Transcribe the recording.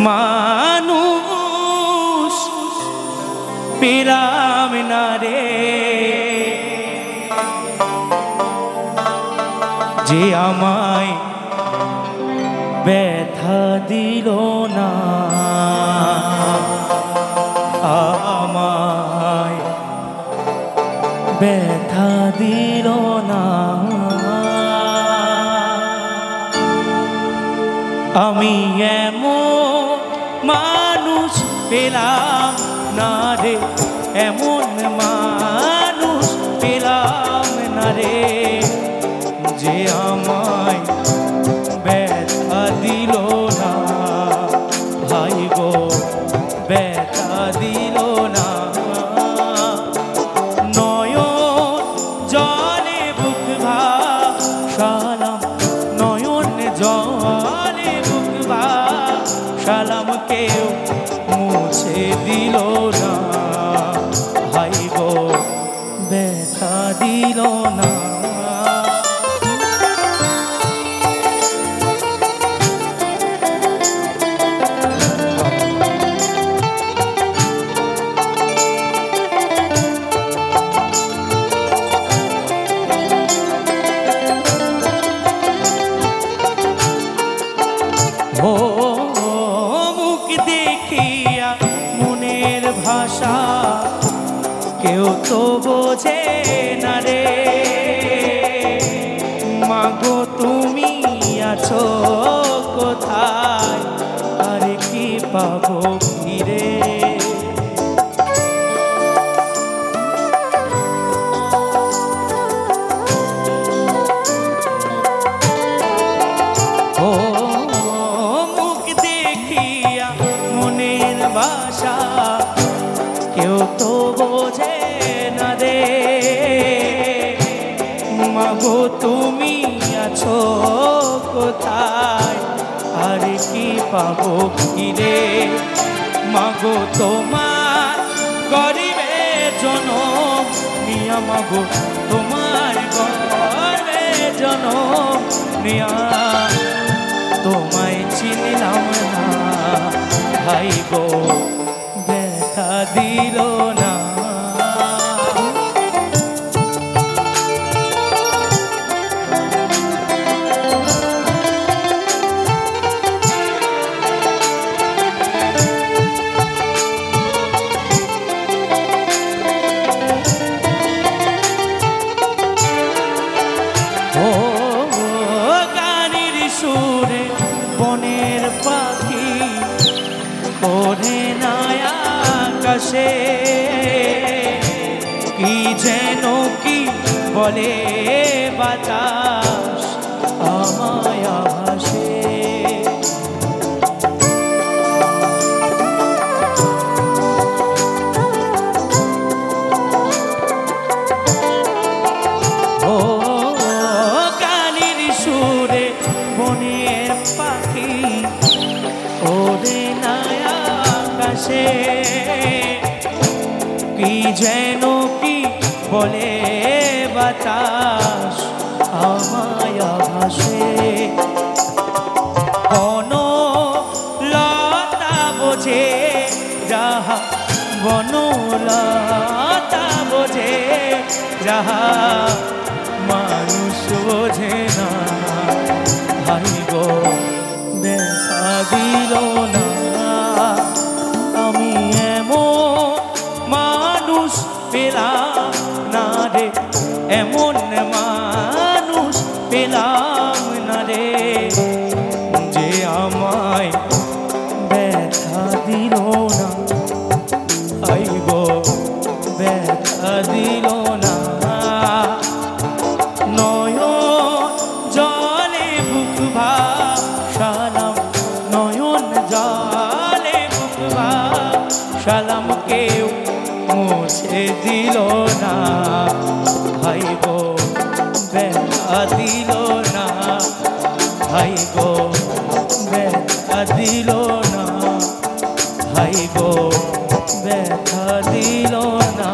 মানুষ পেলাম না রে, যে আমায় ব্যথা দিল না, আমায় ব্যথা দিল না। আমি এমন মানুষ পেলাম না রে, এমন মানুষ পেলাম না রে, যে আমায় ব্যথা দিল না, ভাই গো ব্যথা দিল না। নয়ন জলে বুক ভাসালাম, নয়ন জলে বুক ভাসালাম, কেউ মুছে দিল না, ভাই গো ব্যথা দিল না। ও মুখ দেখিয়া মনের ভাষা কেউ তো বোঝে না রে, মাগো তুমি আছো কোথায়, আর কি পাবো ফিরে। ও ভাষা কেউ তো বোঝে না রে, মাগো তুমি আছো কোথায়, আর কি পাবো ফিরে। মাগো তোমার গরিবে জনম নিয়া, মাগো তোমার গরিবে জনম নিয়া, তোমায় চিনলাম না, ভাই গো ব্যথা দিল না। ও গানের সুরে বনের পাখি ওরে নয়া আকাশে, কি যেন কি বলে বাতাস আমায় ভাসে। ও গানের সুরে বনের পাখি ওরে নয়া আকাশে, কি যেন কি বলে বাতাস আমায় ভাসে। বন লতা বোঝে যাহা, বন লতা বোঝে যাহা, মানুষ বোঝে না, ভাই গো ব্যথা দিল না। আমি এমন মানুষ পেলাম না রে, এমন মানুষ পেলাম না রে, যে আমায় ব্যথা দিল না, ভাই গো ব্যথা দিল না। নয়ন জলে বুক ভাসালাম, নয়ন জলে বুক ভাসালাম, কেউ মুছে দিল না, ভাই গো ব্যথা দিল না, ভাই গো ব্যথা দিল না, ভাই গো ব্যথা দিল না।